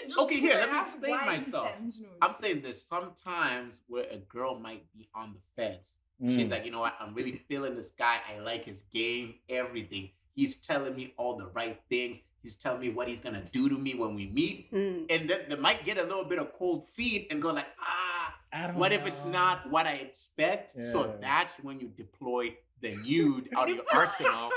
deal. Okay, here, let me Ask explain why he myself. sends nudes. I'm saying this sometimes where a girl might be on the fence. She's like, you know what? I'm really feeling this guy. I like his game, everything. He's telling me all the right things. He's telling me what he's gonna do to me when we meet. Mm. And then they might get a little bit of cold feet and go like, I don't what if it's know. not what I expect? So Yeah. that's when you deploy the nude out of your arsenal.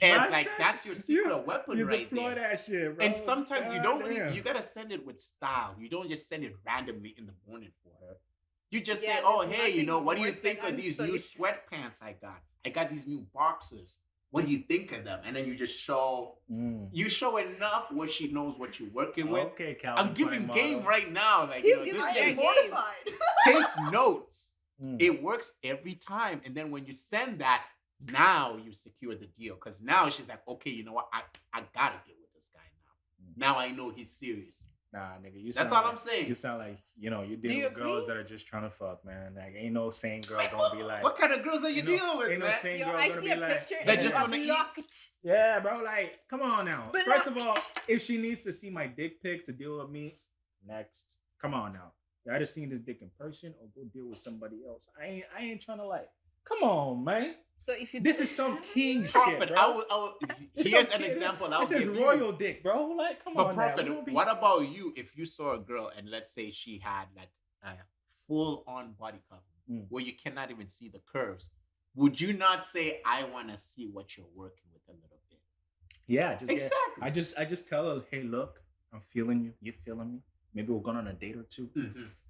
And it's like, that's your secret weapon You right deploy there. that shit, bro. And sometimes you don't really, Goddamn. you gotta send it with style. You don't just send it randomly in the morning for her. You just Yeah, say, oh, there's hey, you nothing know, what do you worse than think of these new unsolicited- sweatpants I got? I got these new boxers. What do you think of them? And then you just show, you show enough where she knows what you're working with. Okay, Calvin. I'm giving Klein game model. right now. Like, He's you know, giving this I am is, game. mortified. take notes. Mm. It works every time. And then when you send that, now you secure the deal. Because now she's like, okay, you know what? I gotta get with this guy now. Now I know he's serious. Nah, nigga, you. That's sound all like, I'm saying. You sound like you're Do dealing you with girls agree? that are just trying to fuck, man. Like, ain't no sane girl gonna be like. What kind of girls are you ain't no- dealing with, ain't no man? sane Yo, girl I gonna see be a like. picture They and just you wanna are eat. blocked. Yeah, bro. Like, come on now. But First of all, if she needs to see my dick pic to deal with me, next. Come on now. You either seen this dick in person or go deal with somebody else. I ain't trying to like Come on, man. So if you This is some king shit, Prophet, bro. here's Some an king- example I'll This is give royal dick, bro. Like, come But on, now. Prophet, We don't be- what about you if you saw a girl and let's say she had like a full-on body cover where you cannot even see the curves? Would you not say, I want to see what you're working with a little bit? Yeah, just Exactly. I just tell her, hey, look, I'm feeling you. You feeling me? Maybe we're going on a date or two.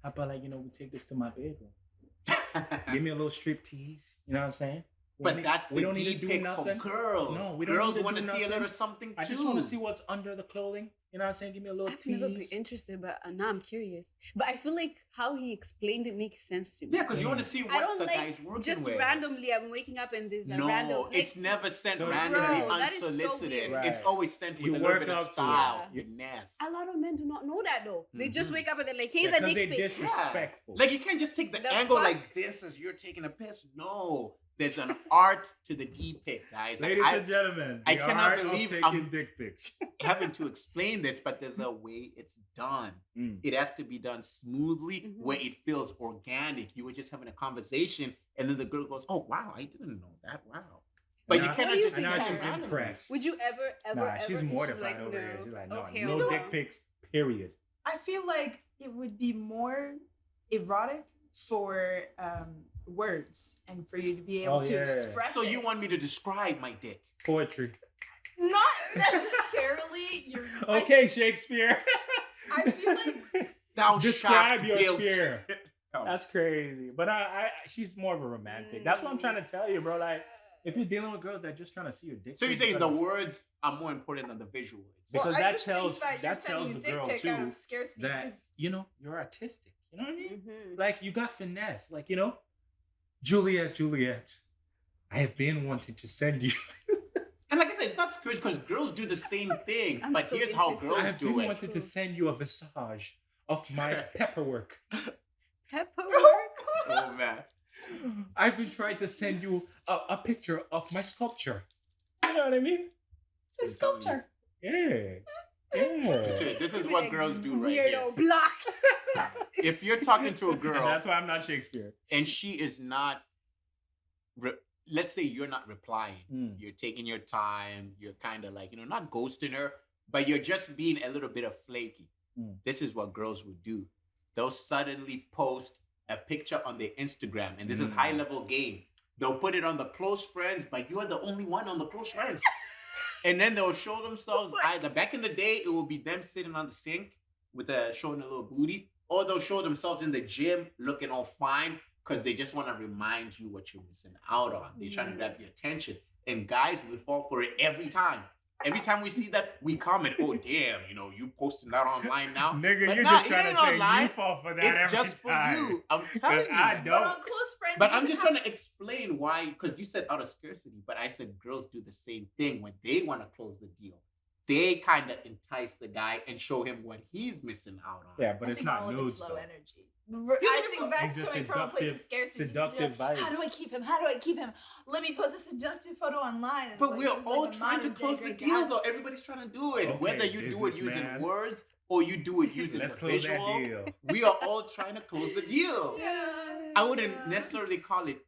How about like, we take this to my bedroom? Give me a little strip tease. You know what I'm saying? But that's we the don't need deep to do pick nothing. for girls. No, we don't girls need to want to do see a nothing. little something too. I just want to see what's under the clothing. You know what I'm saying? Give me a little I've never been tease. interested, but now I'm curious. But I feel like how he explained it makes sense to me. Yeah, because you want to see I what don't the like guy's working just with. randomly. I'm waking up and there's a No, random. it's never sent So- randomly, Bro, that is so unsolicited. weird. It's Right. always sent with You a little work bit of up to it. style, Yeah. finesse. A lot of men do not know that though. They just wake up and they're like, "Here's a Because dick they pic." disrespectful. Like you can't just take the The angle fuck? like this as you're taking a piss. No, there's an art to the deep pic, guys. Like, Ladies I and gentlemen, I the cannot art of believe taking I'm- dick pics. having to explain this, but there's a way it's done. It has to be done smoothly where it feels organic. You were just having a conversation, and then the girl goes, "Oh wow, I didn't know that. Wow." But you Now- cannot What do you just And think, now Tyra? she's randomly. impressed. Would you ever? Nah, she's ever? mortified like, over no. here. She's like, no, Okay, no no. dick pics, period. I feel like it would be more erotic for words and for you to be able Oh, to yeah. express So it. you want me to describe my dick? Poetry. Not necessarily. You're Okay, Shakespeare. I feel like Thou Describe shalt your build- spear. Come. That's crazy. But she's more of a romantic. That's what I'm trying to tell you, bro. Like, if you're dealing with girls that just trying to see your dick. So you're pic, saying you the gotta- words are more important than the visuals? Because I that just tells- think that you're that tells sending a the dick girl, pic out too, of scarcity that because you're artistic. You know what I mean? Mhm. Like, you got finesse. Like, Juliet, I have been wanting to send you. And like I said, it's not scary because girls do the same thing. I'm But so here's how interested. I girls have do been it. wanting to send you a visage of my pepperwork. Pepperwork. Oh man. I've been trying to send you a picture of my sculpture. You know what I mean? the sculpture. Yeah. Yeah. This is what girls do right here. Weirdo blocks. If you're talking to a And girl that's why I'm not Shakespeare. and she is not, let's say you're not replying, you're taking your time, you're kind of like, not ghosting her, but you're just being a little bit of flaky. This is what girls would do. They'll suddenly post a picture on their Instagram, and this is high level game. They'll put it on the close friends, but you're the only one on the close friends. And then they'll show themselves either back in the day, it will be them sitting on the sink with showing a little booty, or they'll show themselves in the gym looking all fine because they just want to remind you what you're missing out on. They're trying to grab your attention. And guys, we fall for it every time. Every time we see that, we comment, "Oh, damn, you posting that online now." Nigga, But you're nah, just it trying to ain't say online. you fall for that It's every just time. for you. I'm telling you. I But don't. on close friends, But you I'm can just have trying to explain why, because you said out of scarcity, but I said girls do the same thing when they want to close the deal. They kind of entice the guy and show him what he's missing out on. Yeah, but I it's think not all of nudes it's low though. energy. I think that's It's just coming from a place of scarcity. seductive vibes. How do I keep him? How do I keep him? Let me post a seductive photo online. And But like, we're this is all like a trying to modern close day the Great deal, Gatsby. though. Everybody's trying to do it. Okay, Whether you do it using businessman. words or you do it using Let's the close visual, that deal. we are all trying to close the deal. Yeah. I wouldn't necessarily call it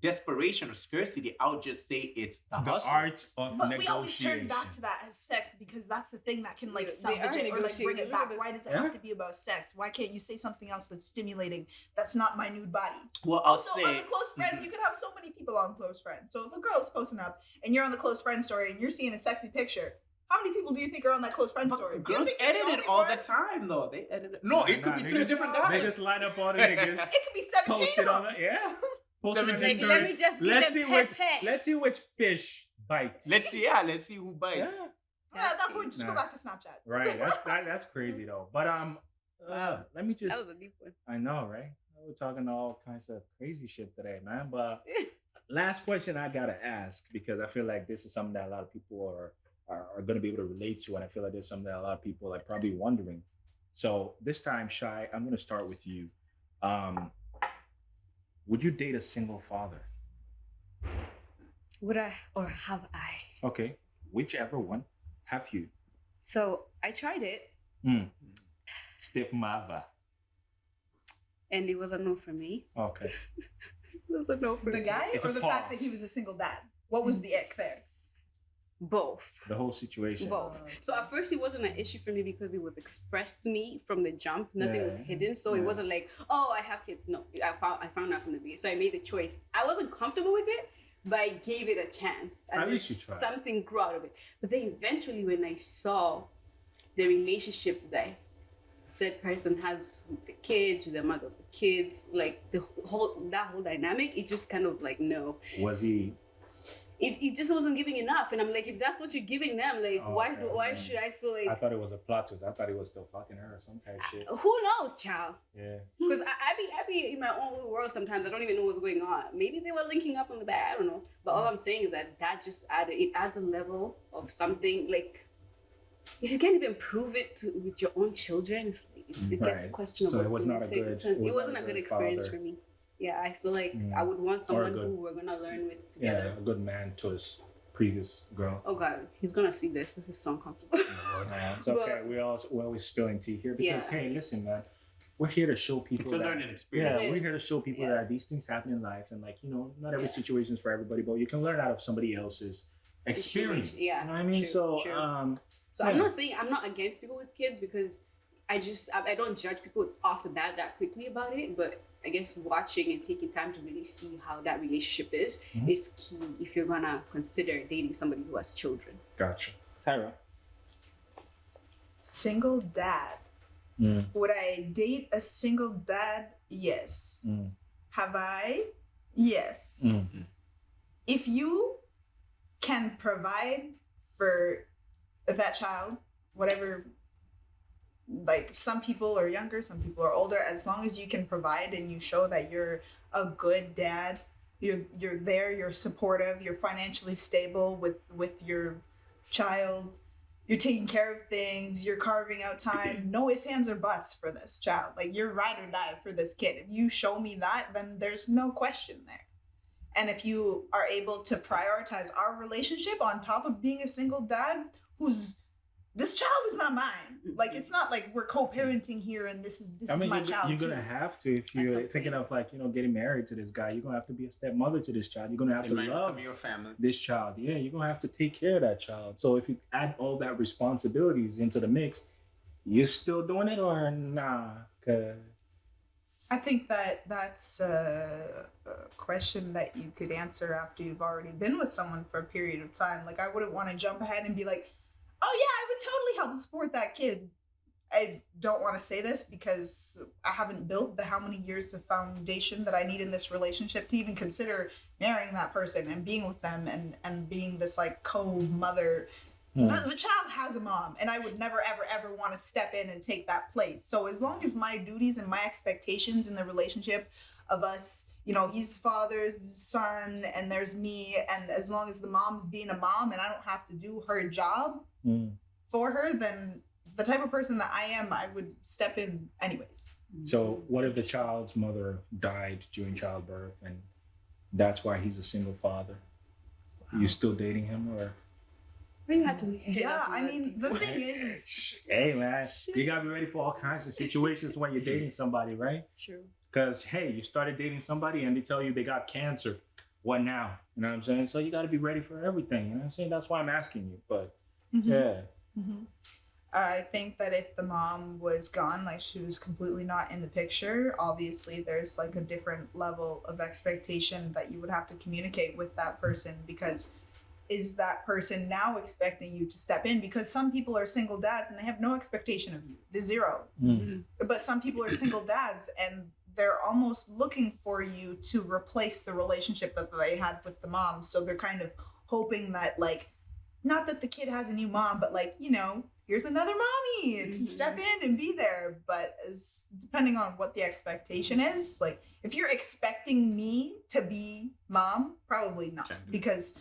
desperation or scarcity. I would just say it's the The hustle. art of But we always turn negotiation. back to that as sex because that's the thing that can like They salvage are it or like bring negotiating. it back. Why does it Yeah. have to be about sex? Why can't you say something else that's stimulating? That's not my nude body. Well, I'll Also, on say the close friends, you can have so many people on close friends. So if a girl's posting up and you're on the close friend story and you're seeing a sexy picture, how many people do you think are on that close friend but story? Do you girls think you're edit the it only all one? the time, though. They edit it. No, it could be Nah, 3 niggas- different niggas- guys. Niggas line up all the niggas. It could be 17 Post it of on them. the Post it on Like, the let me stories. just give Let's them see pet. let's see which fish bites. Let's see who bites. Yeah. At that point, just Nah. go back to Snapchat. Right. That's crazy though. But Wow. let me just. That was a deep one. I know, right? We're talking all kinds of crazy shit today, man. But last question I gotta ask, because I feel like this is something that a lot of people are gonna be able to relate to, and I feel like there's something that a lot of people are probably wondering. So this time, Shai, I'm gonna start with you. Would you date a single father? Would I or have I? Okay, whichever one. Have you? So I tried it Step mother. and it was a no for me. Okay. That's a no for The me. guy It's or a the fact that pause. he was a single dad? What was the ick there? Both. The whole situation. Both. So at first it wasn't an issue for me because it was expressed to me from the jump. Nothing was hidden. So it wasn't like, oh, I have kids. No, I found out from the beginning. So I made the choice. I wasn't comfortable with it, but I gave it a chance. And At least you tried. Something grew out of it. But then eventually when I saw the relationship that said person has with the kids, with the mother of the kids, like that whole dynamic, it just kind of like, no. Was he? It just wasn't giving enough, and I'm like, if that's what you're giving them, like, why should I feel like? I thought it was a plot twist. I thought he was still fucking her or some type shit. Who knows, child? Yeah. Because I be in my own little world sometimes. I don't even know what's going on. Maybe they were linking up on the back. I don't know. But all I'm saying is that just adds a level of something. Like, if you can't even prove it with your own children, it gets questionable. So it was to me. not a So good. it wasn't a good experience for me. Yeah, I feel like I would want someone who we're gonna learn with together. Yeah, a good man to his previous girl. Oh God, he's gonna see this. This is so uncomfortable. It's okay. We're always spilling tea here because hey, listen, man, we're here to show people. It's a learning experience. Yeah, we're here to show people that these things happen in life, and like not every situation is for everybody, but you can learn out of somebody else's experience. Yeah, you know what I mean. True. So I'm not saying I'm not against people with kids because I don't judge people off the bat that quickly about it, but I guess watching and taking time to really see how that relationship is key if you're gonna consider dating somebody who has children. Gotcha. Tyra. Single dad. Would I date a single dad? Yes. Have I? Yes. If you can provide for that child, whatever, like some people are younger, some people are older, as long as you can provide and you show that you're a good dad, you're there, you're supportive, you're financially stable with your child, you're taking care of things, you're carving out time, no ifs, ands, or buts for this child. Like, you're ride or die for this kid. If you show me that, then there's no question there. And if you are able to prioritize our relationship on top of being a single dad this child is not mine. Like, it's not like we're co-parenting here and this is my child. You're gonna have to, if you're thinking of like, getting married to this guy, you're gonna have to be a stepmother to this child. You're gonna have to love your family. This child. Yeah, you're gonna have to take care of that child. So if you add all that responsibilities into the mix, you're still doing it or nah? I think that's a question that you could answer after you've already been with someone for a period of time. Like, I wouldn't want to jump ahead and be like, oh yeah, I would totally help support that kid. I don't want to say this because I haven't built the how many years of foundation that I need in this relationship to even consider marrying that person and being with them and being this like co-mother. The child has a mom, and I would never, ever, ever want to step in and take that place. So as long as my duties and my expectations in the relationship of us, he's father's son and there's me, and as long as the mom's being a mom and I don't have to do her job for her, then the type of person that I am, I would step in anyways. So what if the child's mother died during childbirth and that's why he's a single father? You still dating him or? You have to I mean, the thing is hey man, you gotta be ready for all kinds of situations when you're dating somebody, right? True. Because hey, you started dating somebody and they tell you they got cancer. What now? You know what I'm saying? So you got to be ready for everything. You know what I'm saying? That's why I'm asking you. But I think that if the mom was gone, like she was completely not in the picture, obviously there's like a different level of expectation that you would have to communicate with that person, because is that person now expecting you to step in? Because some people are single dads and they have no expectation of you. They're zero. But some people are single dads and they're almost looking for you to replace the relationship that they had with the mom. So they're kind of hoping that, like, not that the kid has a new mom, but like, here's another mommy to step in and be there. But as depending on what the expectation is, like if you're expecting me to be mom, probably not, because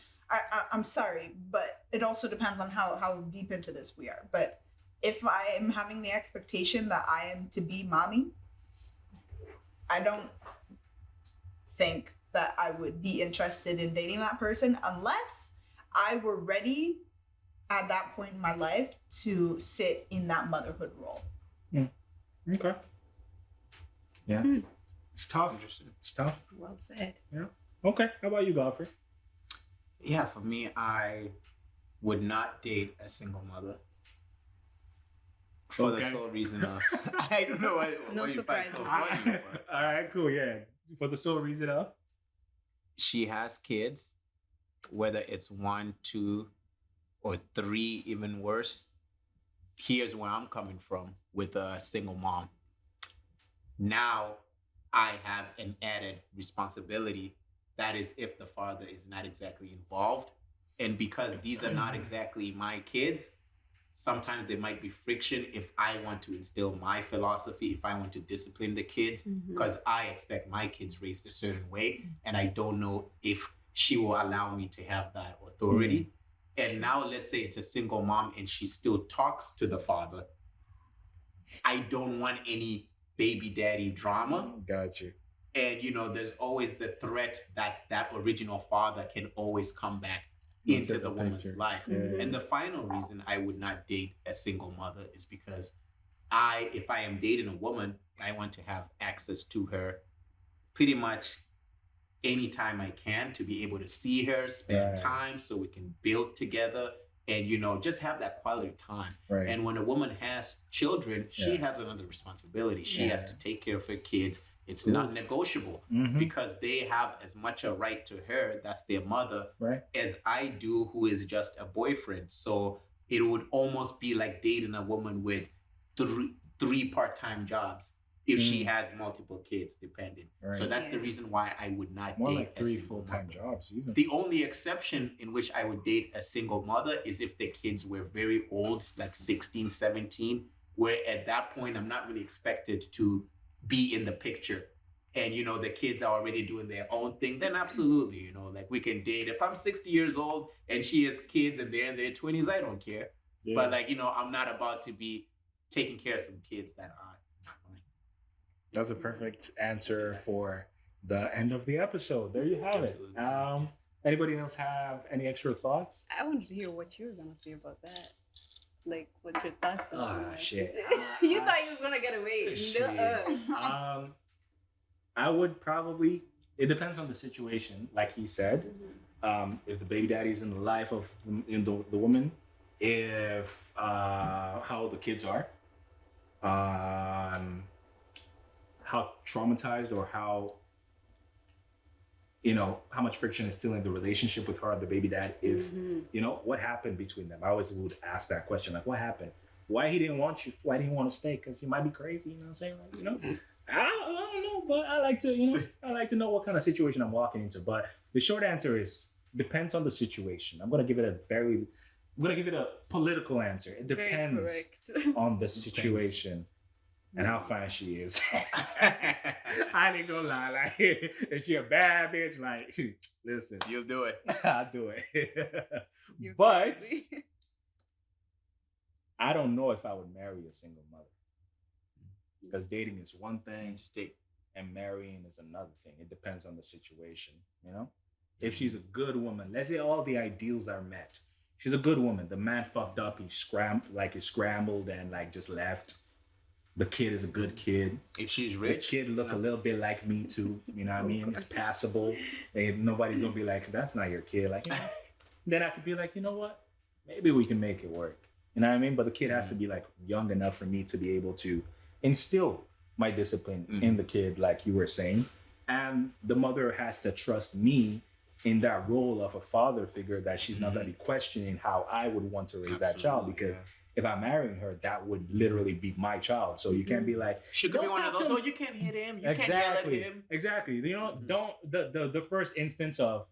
I'm sorry, but it also depends on how deep into this we are. But if I am having the expectation that I am to be mommy, I don't think that I would be interested in dating that person unless I were ready at that point in my life to sit in that motherhood role. Okay. Yeah. It's tough. It's tough. Well said. Yeah. Okay. How about you, Godfrey? Yeah, for me, I would not date a single mother. For the sole reason of I don't know what No you find so surprises. funny, but All right, cool. Yeah. For the sole reason of? she has kids, whether it's 1, 2, or 3, even worse. Here's where I'm coming from with a single mom. Now I have an added responsibility. That is if the father is not exactly involved. And because these are not exactly my kids, sometimes there might be friction if I want to instill my philosophy, if I want to discipline the kids, because I expect my kids raised a certain way, and I don't know if she will allow me to have that authority. And now let's say it's a single mom and she still talks to the father. I don't want any baby daddy drama. Got you. And, you know, there's always the threat that that original father can always come back into the woman's picture. life. Yeah. And the final reason I would not date a single mother is because if I am dating a woman, I want to have access to her pretty much anytime I can, to be able to see her, spend time so we can build together and, you know, just have that quality time. Right. And when a woman has children, she has another responsibility. She has to take care of her kids. It's not negotiable because they have as much a right to her, that's their mother, as I do, who is just a boyfriend. So it would almost be like dating a woman with three part-time jobs if she has multiple kids, depending. So that's the reason why I would not More date like a 3 single full-time mother. jobs. Even. The only exception in which I would date a single mother is if the kids were very old, like 16, 17, where at that point I'm not really expected to be in the picture. And, you know, the kids are already doing their own thing, then absolutely, you know, like we can date. If I'm 60 years old and she has kids and they're in their 20s, I don't care. Yeah. But, like, you know, I'm not about to be taking care of some kids that are not mine. That's a perfect answer for the end of the episode. There you have Absolutely. it. Anybody else have any extra thoughts? I wanted to hear what you were gonna say about that. Like, what's your thoughts? Ah, shit. You thought you was gonna get away. Shit. Nuh-uh. I would probably, it depends on the situation, like he said. If the baby daddy's in the life of the woman, if how the kids are, how traumatized or how, you know, how much friction is still in the relationship with her and the baby dad. If, you know, what happened between them? I always would ask that question, like, what happened? Why he didn't want you? Why didn't he want to stay? Because you might be crazy, you know what I'm saying? Like, you know, I don't know, but I like to, you know, I like to know what kind of situation I'm walking into. But the short answer is, depends on the situation. I'm going to give it a political answer. It depends on the situation and how fine she is. I ain't gonna lie, like, if she a bad bitch, like, listen, You'll do it. I'll do it. You're But crazy. I don't know if I would marry a single mother. Because dating is one thing, and marrying is another thing. It depends on the situation, you know? If she's a good woman, let's say all the ideals are met. She's a good woman. The man fucked up. He scrambled and like just left. The kid is a good kid. If she's rich, the kid look a little bit like me too. You know what I mean? It's passable. And nobody's gonna be like, that's not your kid. Like, you know? Then I could be like, you know what? Maybe we can make it work. You know what I mean? But the kid has to be like young enough for me to be able to instill my discipline in the kid, like you were saying. And the mother has to trust me in that role of a father figure, that she's not going to be questioning how I would want to raise that child. Because if I'm marrying her, that would literally be my child. So you can't be like, she could be one of those, oh, you can't hit him, you can't yell at him. Exactly. You know, don't, the first instance of,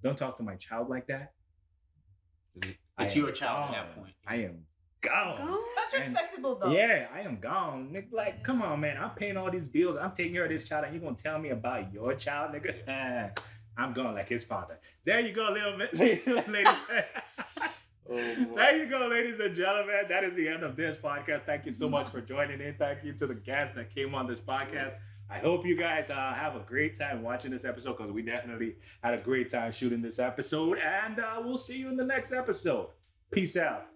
don't talk to my child like that. It's your child at that point. I am gone. That's respectable, though. Yeah, I am gone. Nigga, like, come on, man. I'm paying all these bills. I'm taking care of this child, and you're going to tell me about your child, nigga? I'm going like his father. There you go, little ladies. There you go, ladies and gentlemen. That is the end of this podcast. Thank you so much for joining in. Thank you to the guests that came on this podcast. I hope you guys have a great time watching this episode, because we definitely had a great time shooting this episode. And we'll see you in the next episode. Peace out.